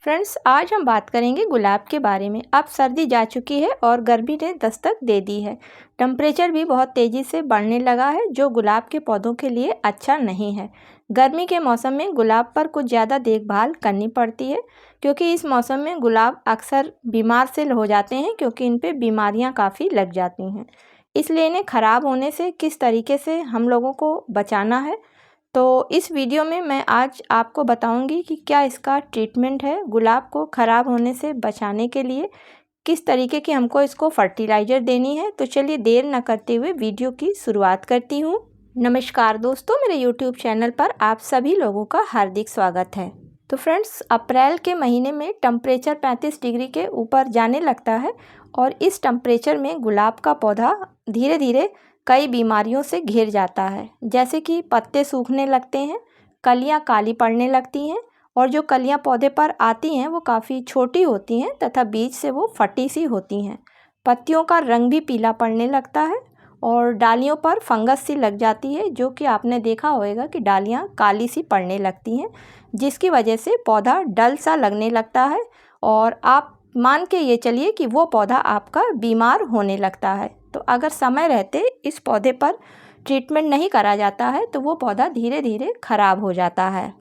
Friends, आज हम बात करेंगे गुलाब के बारे में। अब सर्दी जा चुकी है और गर्मी ने दस्तक दे दी है। टेम्परेचर भी बहुत तेज़ी से बढ़ने लगा है, जो गुलाब के पौधों के लिए अच्छा नहीं है। गर्मी के मौसम में गुलाब पर कुछ ज़्यादा देखभाल करनी पड़ती है, क्योंकि इस मौसम में गुलाब अक्सर बीमार से हो जाते हैं, क्योंकि इन पर बीमारियाँ काफ़ी लग जाती हैं। इसलिए इन्हें ख़राब होने से किस तरीके से हम लोगों को बचाना है, तो इस वीडियो में मैं आज आपको बताऊंगी कि क्या इसका ट्रीटमेंट है। गुलाब को ख़राब होने से बचाने के लिए किस तरीके की हमको इसको फर्टिलाइज़र देनी है। तो चलिए देर न करते हुए वीडियो की शुरुआत करती हूँ। नमस्कार दोस्तों, मेरे यूट्यूब चैनल पर आप सभी लोगों का हार्दिक स्वागत है। तो फ्रेंड्स, अप्रैल के महीने में टेम्परेचर 35 डिग्री के ऊपर जाने लगता है और इस टेम्परेचर में गुलाब का पौधा धीरे धीरे कई बीमारियों से घिर जाता है, जैसे कि पत्ते सूखने लगते हैं, कलियां काली पड़ने लगती हैं और जो कलियां पौधे पर आती हैं वो काफ़ी छोटी होती हैं तथा बीच से वो फटी सी होती हैं। पत्तियों का रंग भी पीला पड़ने लगता है और डालियों पर फंगस सी लग जाती है, जो कि आपने देखा होगा कि डालियां काली सी पड़ने लगती हैं, जिसकी वजह से पौधा डल सा लगने लगता है और आप मान के ये चलिए कि वो पौधा आपका बीमार होने लगता है। तो अगर समय रहते इस पौधे पर ट्रीटमेंट नहीं करा जाता है तो वो पौधा धीरे धीरे ख़राब हो जाता है।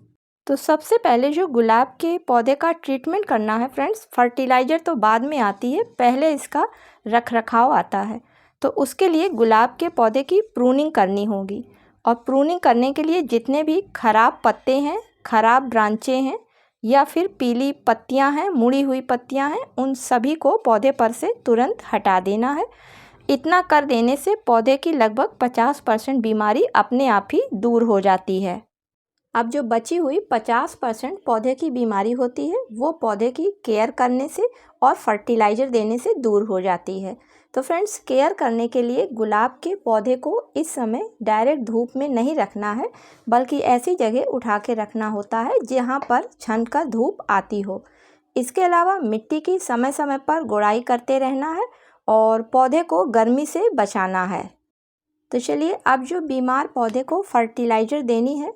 तो सबसे पहले जो गुलाब के पौधे का ट्रीटमेंट करना है फ्रेंड्स, फर्टिलाइज़र तो बाद में आती है, पहले इसका रख रखाव आता है। तो उसके लिए गुलाब के पौधे की प्रूनिंग करनी होगी और प्रूनिंग करने के लिए जितने भी ख़राब पत्ते हैं, ख़राब ब्रांचें हैं या फिर पीली पत्तियां हैं, मुड़ी हुई पत्तियां हैं, उन सभी को पौधे पर से तुरंत हटा देना है। इतना कर देने से पौधे की लगभग 50% बीमारी अपने आप ही दूर हो जाती है। अब जो बची हुई 50% पौधे की बीमारी होती है वो पौधे की केयर करने से और फर्टिलाइज़र देने से दूर हो जाती है। तो फ्रेंड्स, केयर करने के लिए गुलाब के पौधे को इस समय डायरेक्ट धूप में नहीं रखना है, बल्कि ऐसी जगह उठा के रखना होता है जहाँ पर छनकर धूप आती हो। इसके अलावा मिट्टी की समय समय पर गुड़ाई करते रहना है और पौधे को गर्मी से बचाना है। तो चलिए अब जो बीमार पौधे को फर्टिलाइज़र देनी है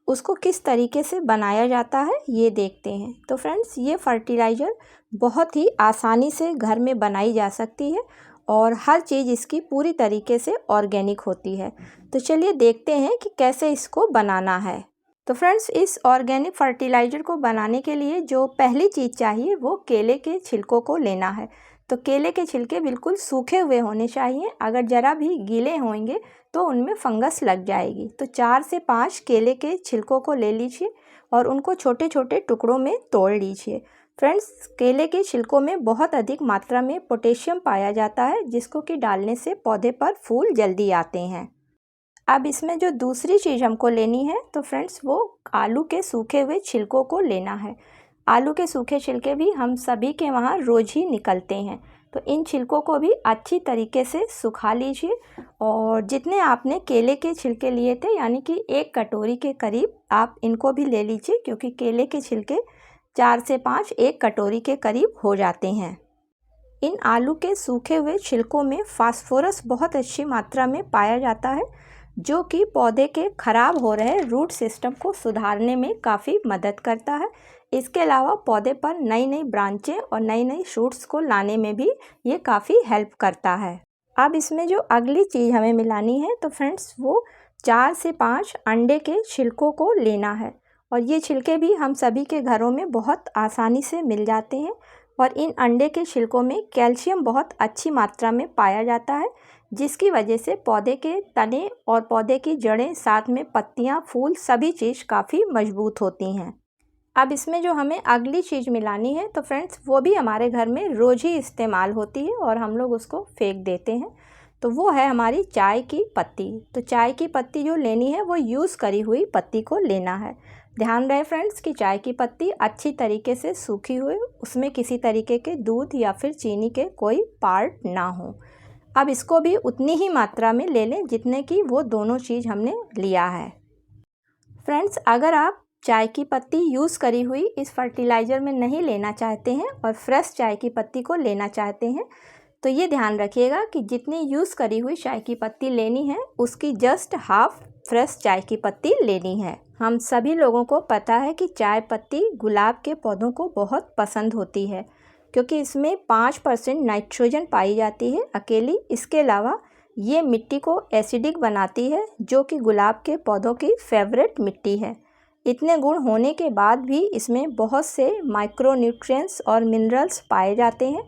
उसको किस तरीके से बनाया जाता है ये देखते हैं। तो फ्रेंड्स, ये फर्टिलाइज़र बहुत ही आसानी से घर में बनाई जा सकती है और हर चीज़ इसकी पूरी तरीके से ऑर्गेनिक होती है। तो चलिए देखते हैं कि कैसे इसको बनाना है। तो फ्रेंड्स, इस ऑर्गेनिक फर्टिलाइज़र को बनाने के लिए जो पहली चीज़ चाहिए वो केले के छिलकों को लेना है। तो केले के छिलके बिल्कुल सूखे हुए होने चाहिए, अगर ज़रा भी गीले होंगे तो उनमें फंगस लग जाएगी। तो 4 से 5 केले के छिलकों को ले लीजिए और उनको छोटे छोटे टुकड़ों में तोड़ लीजिए। फ्रेंड्स, केले के छिलकों में बहुत अधिक मात्रा में पोटेशियम पाया जाता है, जिसको कि डालने से पौधे पर फूल जल्दी आते हैं। अब इसमें जो दूसरी चीज़ हमको लेनी है तो फ्रेंड्स, वो आलू के सूखे हुए छिलकों को लेना है। आलू के सूखे छिलके भी हम सभी के वहाँ रोज़ ही निकलते हैं, तो इन छिलकों को भी अच्छी तरीके से सुखा लीजिए और जितने आपने केले के छिलके लिए थे, यानी कि 1 कटोरी के करीब, आप इनको भी ले लीजिए, क्योंकि केले के छिलके 4 से 5 1 कटोरी के करीब हो जाते हैं। इन आलू के सूखे हुए छिलकों में फास्फोरस बहुत अच्छी मात्रा में पाया जाता है, जो कि पौधे के ख़राब हो रहे रूट सिस्टम को सुधारने में काफ़ी मदद करता है। इसके अलावा पौधे पर नई नई ब्रांचें और नई नई शूट्स को लाने में भी ये काफ़ी हेल्प करता है। अब इसमें जो अगली चीज़ हमें मिलानी है तो फ्रेंड्स, वो 4 से 5 अंडे के छिलकों को लेना है और ये छिलके भी हम सभी के घरों में बहुत आसानी से मिल जाते हैं और इन अंडे के छिलकों में कैल्शियम बहुत अच्छी मात्रा में पाया जाता है, जिसकी वजह से पौधे के तने और पौधे की जड़ें, साथ में पत्तियां, फूल, सभी चीज़ काफ़ी मजबूत होती हैं। अब इसमें जो हमें अगली चीज़ मिलानी है तो फ्रेंड्स, वो भी हमारे घर में रोज़ ही इस्तेमाल होती है और हम लोग उसको फेंक देते हैं, तो वो है हमारी चाय की पत्ती। तो चाय की पत्ती जो लेनी है वो यूज़ करी हुई पत्ती को लेना है। ध्यान रहे फ्रेंड्स कि चाय की पत्ती अच्छी तरीके से सूखी हुई, उसमें किसी तरीके के दूध या फिर चीनी के कोई पार्ट ना हो। अब इसको भी उतनी ही मात्रा में ले लें जितने की वो दोनों चीज़ हमने लिया है। फ्रेंड्स, अगर आप चाय की पत्ती यूज़ करी हुई इस फर्टिलाइज़र में नहीं लेना चाहते हैं और फ्रेश चाय की पत्ती को लेना चाहते हैं, तो ये ध्यान रखिएगा कि जितनी यूज़ करी हुई चाय की पत्ती लेनी है उसकी जस्ट हाफ फ्रेश चाय की पत्ती लेनी है। हम सभी लोगों को पता है कि चाय पत्ती गुलाब के पौधों को बहुत पसंद होती है, क्योंकि इसमें 5% नाइट्रोजन पाई जाती है अकेली। इसके अलावा ये मिट्टी को एसिडिक बनाती है, जो कि गुलाब के पौधों की फेवरेट मिट्टी है। इतने गुण होने के बाद भी इसमें बहुत से माइक्रोन्यूट्रिएंट्स और मिनरल्स पाए जाते हैं।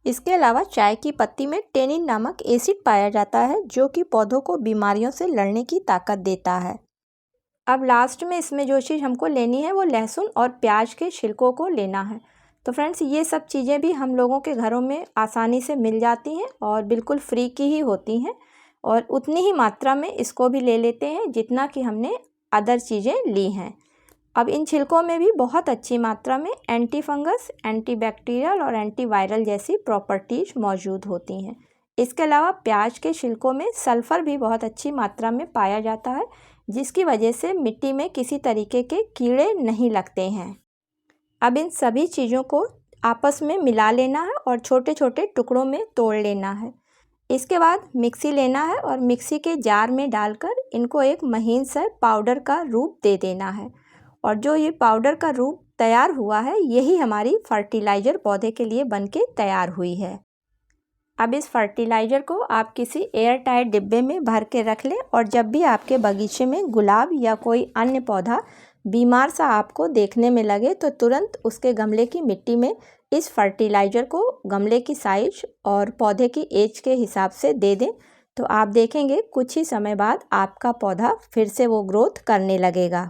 इसके अलावा चाय की पत्ती में टेनिन नामक एसिड पाया जाता है, जो कि पौधों को बीमारियों से लड़ने की ताकत देता है। अब लास्ट में इसमें जो चीज़ हमको लेनी है वो लहसुन और प्याज के छिलकों को लेना है। तो फ्रेंड्स, ये सब चीज़ें भी हम लोगों के घरों में आसानी से मिल जाती हैं और बिल्कुल फ्री की ही होती हैं, और उतनी ही मात्रा में इसको भी ले लेते हैं जितना कि हमने अदर चीज़ें ली हैं। अब इन छिलकों में भी बहुत अच्छी मात्रा में एंटी फंगस, एंटीबैक्टीरियल और एंटीवायरल जैसी प्रॉपर्टीज मौजूद होती हैं। इसके अलावा प्याज के छिलकों में सल्फ़र भी बहुत अच्छी मात्रा में पाया जाता है, जिसकी वजह से मिट्टी में किसी तरीके के कीड़े नहीं लगते हैं। अब इन सभी चीज़ों को आपस में मिला लेना है और छोटे छोटे टुकड़ों में तोड़ लेना है। इसके बाद मिक्सी लेना है और मिक्सी के जार में डालकर इनको एक महीन से पाउडर का रूप दे देना है। और जो ये पाउडर का रूप तैयार हुआ है, यही हमारी फर्टिलाइज़र पौधे के लिए बनके तैयार हुई है। अब इस फर्टिलाइज़र को आप किसी एयर टाइट डिब्बे में भर के रख लें, और जब भी आपके बगीचे में गुलाब या कोई अन्य पौधा बीमार सा आपको देखने में लगे, तो तुरंत उसके गमले की मिट्टी में इस फर्टिलाइज़र को गमले की साइज और पौधे की एज के हिसाब से दे दें। तो आप देखेंगे कुछ ही समय बाद आपका पौधा फिर से वो ग्रोथ करने लगेगा।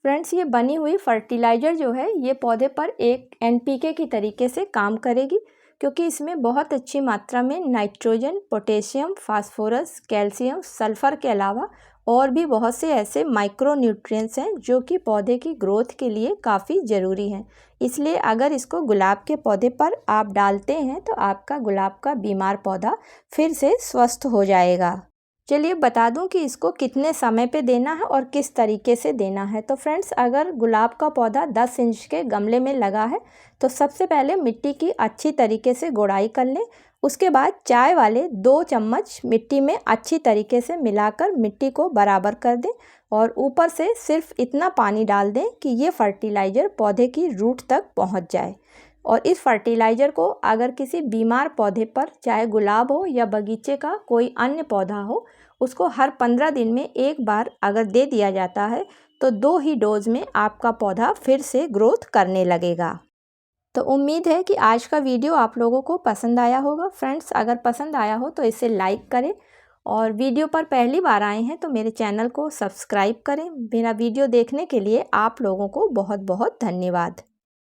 फ्रेंड्स, ये बनी हुई फर्टिलाइज़र जो है ये पौधे पर एक NPK की तरीके से काम करेगी, क्योंकि इसमें बहुत अच्छी मात्रा में nitrogen, potassium, phosphorus, calcium, sulphur के अलावा और भी बहुत से ऐसे माइक्रो न्यूट्रिएंट्स हैं जो कि पौधे की ग्रोथ के लिए काफ़ी ज़रूरी हैं। इसलिए अगर इसको गुलाब के पौधे पर आप डालते हैं तो आपका गुलाब का बीमार पौधा फिर से स्वस्थ हो जाएगा। चलिए बता दूं कि इसको कितने समय पे देना है और किस तरीके से देना है। तो फ्रेंड्स, अगर गुलाब का पौधा 10 इंच के गमले में लगा है तो सबसे पहले मिट्टी की अच्छी तरीके से गोड़ाई कर लें। उसके बाद चाय वाले 2 चम्मच मिट्टी में अच्छी तरीके से मिलाकर मिट्टी को बराबर कर दें, और ऊपर से सिर्फ इतना पानी डाल दें कि ये फर्टिलाइज़र पौधे की रूट तक पहुँच जाए। और इस फर्टिलाइज़र को अगर किसी बीमार पौधे पर, चाहे गुलाब हो या बगीचे का कोई अन्य पौधा हो, उसको हर 15 दिन में एक बार अगर दे दिया जाता है तो 2 ही डोज में आपका पौधा फिर से ग्रोथ करने लगेगा। तो उम्मीद है कि आज का वीडियो आप लोगों को पसंद आया होगा। फ्रेंड्स, अगर पसंद आया हो तो इसे लाइक करें, और वीडियो पर पहली बार आए हैं तो मेरे चैनल को सब्सक्राइब करें। मेरा वीडियो देखने के लिए आप लोगों को बहुत बहुत धन्यवाद।